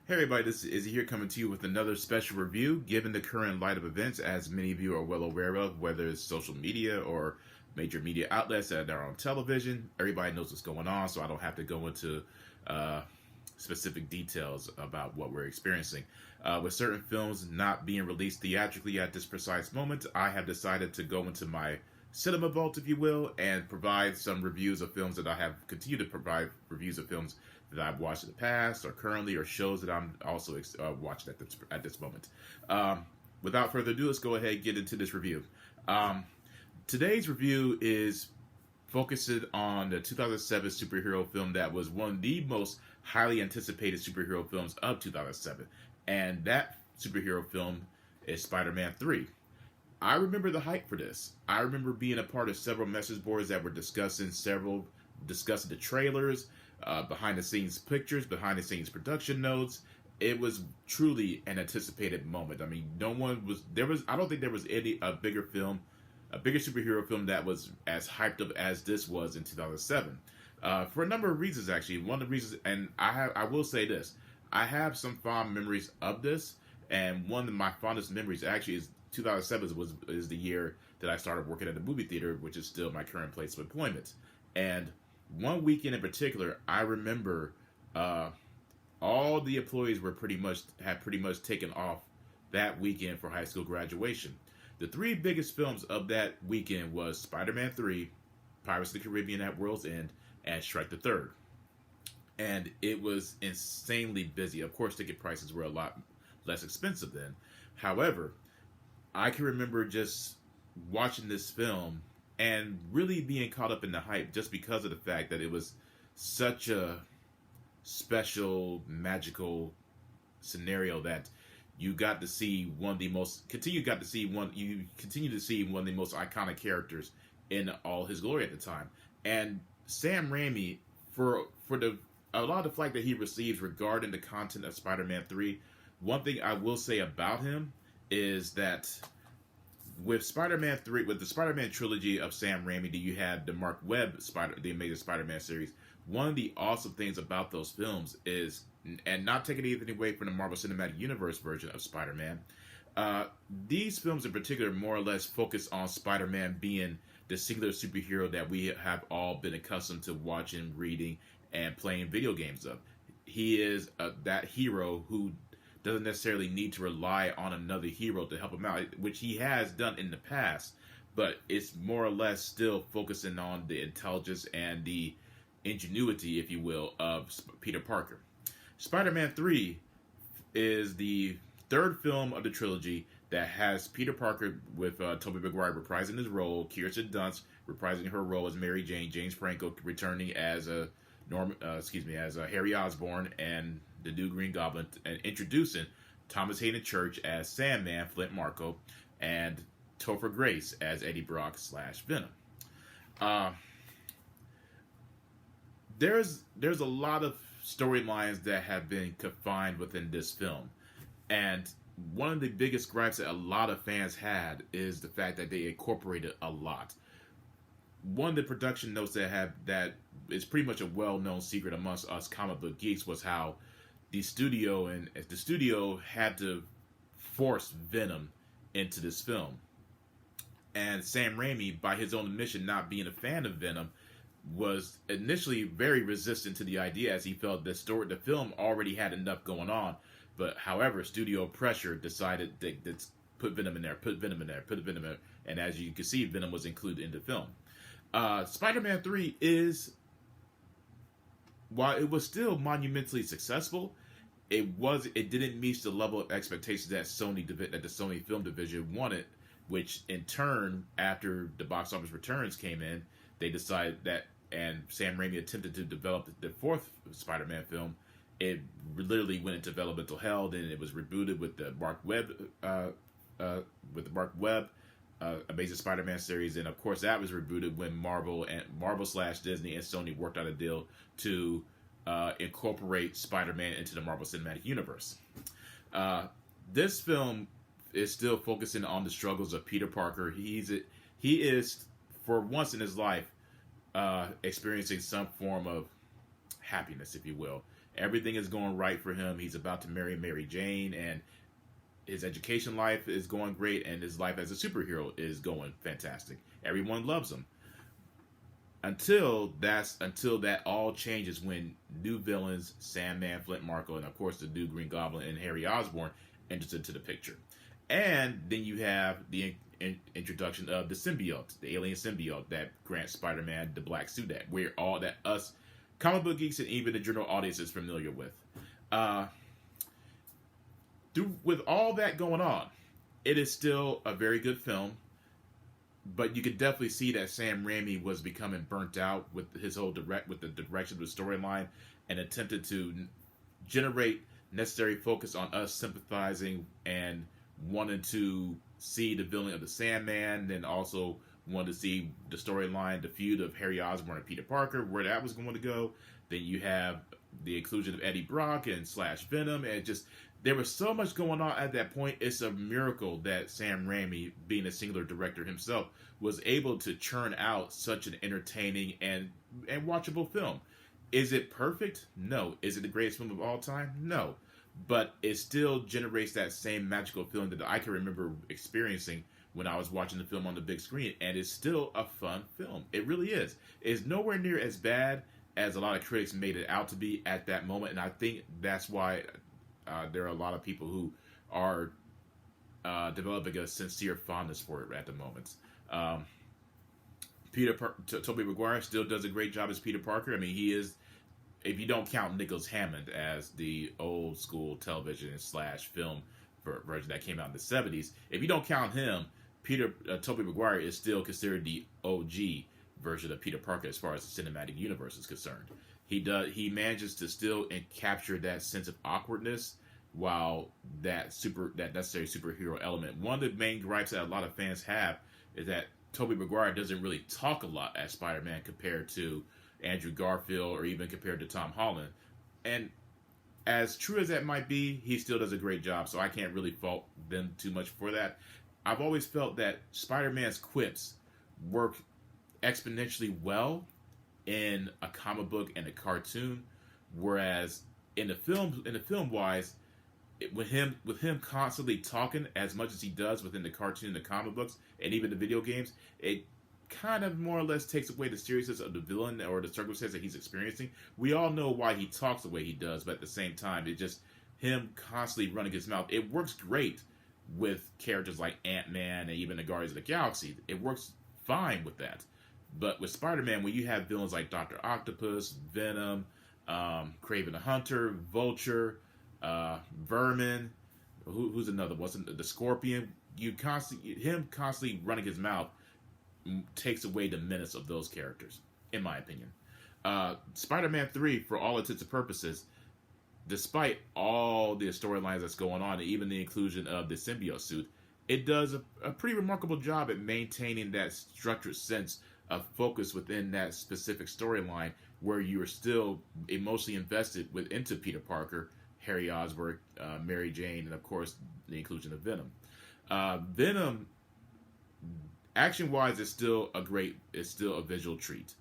Hey everybody, this is Izzy here coming to you with another special review. Given the current light of events, as many of you are well aware of, whether it's social media or major media outlets that are on television, everybody knows what's going on, so I don't have to go into specific details about what we're experiencing. With certain films not being released theatrically at this precise moment, I have decided to go into my cinema vault, if you will, and provide some reviews of films that I have continued to provide reviews of films that I've watched in the past or currently, or shows that I'm also watching at this moment. Without further ado, let's go ahead and get into this review. Today's review is focusing on the 2007 superhero film that was one of the most highly anticipated superhero films of 2007. And that superhero film is Spider-Man 3. I remember the hype for this. I remember being a part of several message boards that were discussing the trailers, behind the scenes pictures, behind the scenes production notes. It was truly an anticipated moment. I mean, I don't think there was a bigger superhero film that was as hyped up as this was in 2007. For a number of reasons, actually. One of the reasons, and I will say this, I have some fond memories of this, and one of my fondest memories actually is 2007 is the year that I started working at a movie theater, which is still my current place of employment. And one weekend in particular, I remember all the employees had pretty much taken off that weekend for high school graduation. The three biggest films of that weekend was Spider-Man 3, Pirates of the Caribbean at World's End, and Shrek the Third. And it was insanely busy. Of course, ticket prices were a lot less expensive then. However, I can remember just watching this film and really being caught up in the hype just because of the fact that it was such a special, magical scenario that you got to see one of the most you continue to see one of the most iconic characters in all his glory at the time. And Sam Raimi, for a lot of the flack that he receives regarding the content of Spider-Man 3, one thing I will say about him is that with Spider-Man 3, with the Spider-Man trilogy of Sam Raimi, you had the Mark Webb the Amazing Spider-Man series. One of the awesome things about those films is, and not taking anything away from the Marvel Cinematic Universe version of Spider-Man, these films in particular more or less focus on Spider-Man being the singular superhero that we have all been accustomed to watching, reading, and playing video games of. He is that hero who doesn't necessarily need to rely on another hero to help him out, which he has done in the past, but it's more or less still focusing on the intelligence and the ingenuity, if you will, of Peter Parker. Spider-Man 3 is the third film of the trilogy that has Peter Parker with Tobey Maguire reprising his role, Kirsten Dunst reprising her role as Mary Jane, James Franco returning as Harry Osborn and the new Green Goblin, and introducing Thomas Hayden Church as Sandman, Flint Marko, and Topher Grace as Eddie Brock / Venom. There's a lot of storylines that have been confined within this film, and one of the biggest gripes that a lot of fans had is the fact that they incorporated a lot. One of the production notes that is pretty much a well-known secret amongst us comic book geeks was how the studio had to force Venom into this film. And Sam Raimi, by his own admission, not being a fan of Venom, was initially very resistant to the idea, as he felt the film already had enough going on. But however, studio pressure decided that put Venom in there, and as you can see, Venom was included in the film. Spider-Man 3 is, while it was still monumentally successful, it didn't meet the level of expectations that the Sony film division wanted, which in turn, after the box office returns came in, they decided that, and Sam Raimi attempted to develop the fourth Spider-Man film, it literally went into developmental hell. Then it was rebooted with the Mark Webb Amazing Spider-Man series, and of course that was rebooted when Marvel / Disney and Sony worked out a deal to incorporate Spider-Man into the Marvel Cinematic Universe. This film is still focusing on the struggles of Peter Parker. He is, for once in his life, experiencing some form of happiness, if you will. Everything is going right for him. He's about to marry Mary Jane, and his education life is going great, and his life as a superhero is going fantastic. Everyone loves him. Until that all changes when new villains, Sandman, Flint Marko, and of course the new Green Goblin and Harry Osborn enters into the picture. And then you have the introduction of the symbiote, the alien symbiote that grants Spider-Man the black suit that we're all that us comic book geeks and even the general audience is familiar with. With all that going on, it is still a very good film, but you could definitely see that Sam Raimi was becoming burnt out with his whole with the direction of the storyline, and attempted to generate necessary focus on us sympathizing and wanted to see the villain of the Sandman, then also wanted to see the storyline, the feud of Harry Osborn and Peter Parker, where that was going to go. Then you have the inclusion of Eddie Brock and Slash Venom, and just there was so much going on at that point. It's a miracle that Sam Raimi, being a singular director himself, was able to churn out such an entertaining and watchable film. Is it perfect? No. Is it the greatest film of all time? No. But it still generates that same magical feeling that I can remember experiencing when I was watching the film on the big screen, and it's still a fun film. It really is. It's nowhere near as bad as a lot of critics made it out to be at that moment, and I think that's why there are a lot of people who are developing a sincere fondness for it at the moment. Tobey Maguire still does a great job as Peter Parker. I mean, he is, if you don't count Nicholas Hammond as the old school television / film version that came out in the 70s, if you don't count him, Tobey Maguire is still considered the OG version of Peter Parker as far as the cinematic universe is concerned. He manages to still capture that sense of awkwardness while that necessary superhero element. One of the main gripes that a lot of fans have is that Tobey Maguire doesn't really talk a lot as Spider-Man compared to Andrew Garfield or even compared to Tom Holland. And as true as that might be, he still does a great job, so I can't really fault them too much for that. I've always felt that Spider-Man's quips work exponentially well in a comic book and a cartoon, whereas in the film wise, with him constantly talking as much as he does within the cartoon, the comic books, and even the video games, it kind of more or less takes away the seriousness of the villain or the circumstance that he's experiencing. We all know why he talks the way he does, but at the same time, it's just him constantly running his mouth. It works great with characters like Ant-Man and even the Guardians of the Galaxy. It works fine with that. But with Spider-Man, when you have villains like Dr. Octopus, Venom, Kraven the Hunter, Vulture, Vermin, who's another one? The Scorpion. Him constantly running his mouth takes away the menace of those characters, in my opinion. Spider-Man 3, for all intents and purposes, despite all the storylines that's going on, and even the inclusion of the symbiote suit, it does a pretty remarkable job at maintaining that structured sense of focus within that specific storyline, where you are still emotionally invested into Peter Parker, Harry Osborn, Mary Jane, and of course the inclusion of Venom. Venom, action-wise, is still a visual treat.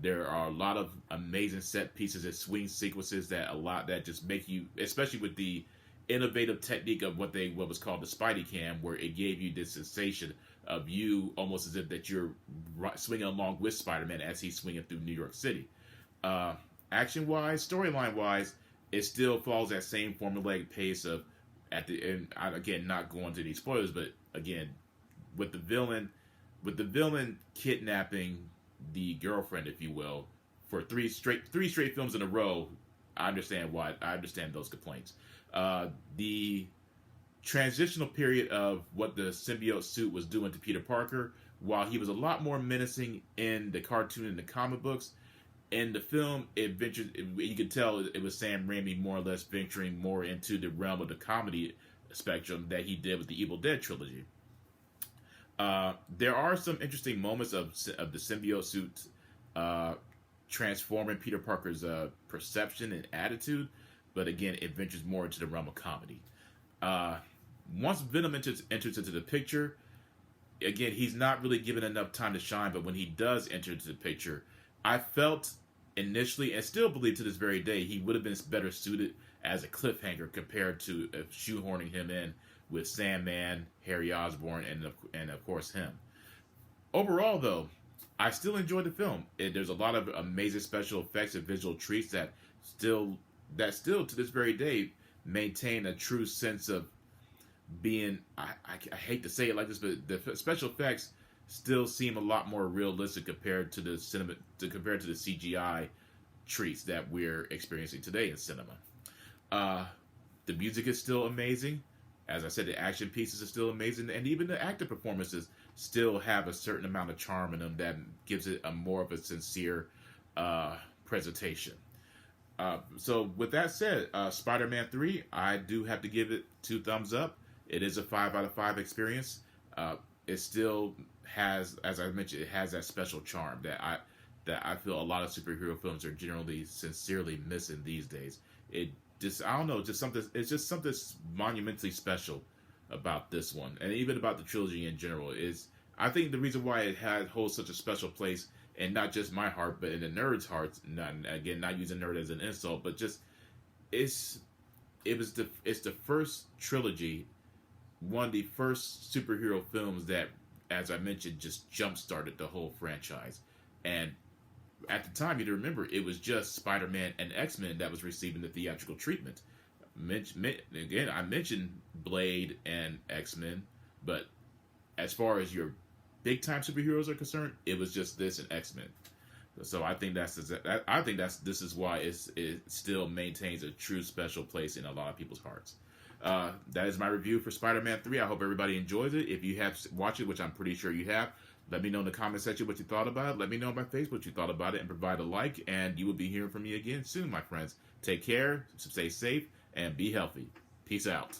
There are a lot of amazing set pieces and swing sequences that just make you, especially with the innovative technique of what was called the Spidey Cam, where it gave you this sensation of you almost as if that you're swinging along with Spider-Man as he's swinging through New York City. Action-wise, storyline-wise, it still follows that same formulaic pace of, at the end, again, not going to these spoilers, but again, with the villain kidnapping the girlfriend, if you will, for three straight films in a row. I understand those complaints. The transitional period of what the symbiote suit was doing to Peter Parker, while he was a lot more menacing in the cartoon and the comic books, in the film, you could tell it was Sam Raimi more or less venturing more into the realm of the comedy spectrum that he did with the Evil Dead trilogy. There are some interesting moments of the symbiote suit transforming Peter Parker's perception and attitude, but again, it ventures more into the realm of comedy. Once Venom enters into the picture, again, he's not really given enough time to shine, but when he does enter into the picture, I felt initially, and still believe to this very day, he would have been better suited as a cliffhanger compared to shoehorning him in with Sandman, Harry Osborn, and of course him. Overall, though, I still enjoyed the film. There's a lot of amazing special effects and visual treats still to this very day maintain a true sense of being. I hate to say it like this, but the special effects still seem a lot more realistic compared to the CGI treats that we're experiencing today in cinema. The music is still amazing. As I said, the action pieces are still amazing, and even the actor performances still have a certain amount of charm in them that gives it a more of a sincere presentation. So with that said, Spider-Man 3, I do have to give it 2 thumbs up. It is a 5 out of 5 experience. It still has, as I mentioned, it has that special charm that I feel a lot of superhero films are generally sincerely missing these days. I don't know, it's just something monumentally special about this one, and even about the trilogy in general. I think the reason why it holds such a special place, and not just my heart, but in the nerds' hearts. Not using nerd as an insult, but just it's the first trilogy, one of the first superhero films that, as I mentioned, just jump started the whole franchise. And at the time, you remember, it was just Spider-Man and X-Men that was receiving the theatrical treatment. Again, I mentioned Blade and X-Men, but as far as your big-time superheroes are concerned, it was just this and X-Men. So I think this is why it still maintains a true special place in a lot of people's hearts. That is my review for Spider-Man 3. I hope everybody enjoys it. If you have watched it, which I'm pretty sure you have, let me know in the comment section what you thought about it. Let me know on my Facebook what you thought about it, and provide a like, and you will be hearing from me again soon, my friends. Take care, stay safe, and be healthy. Peace out.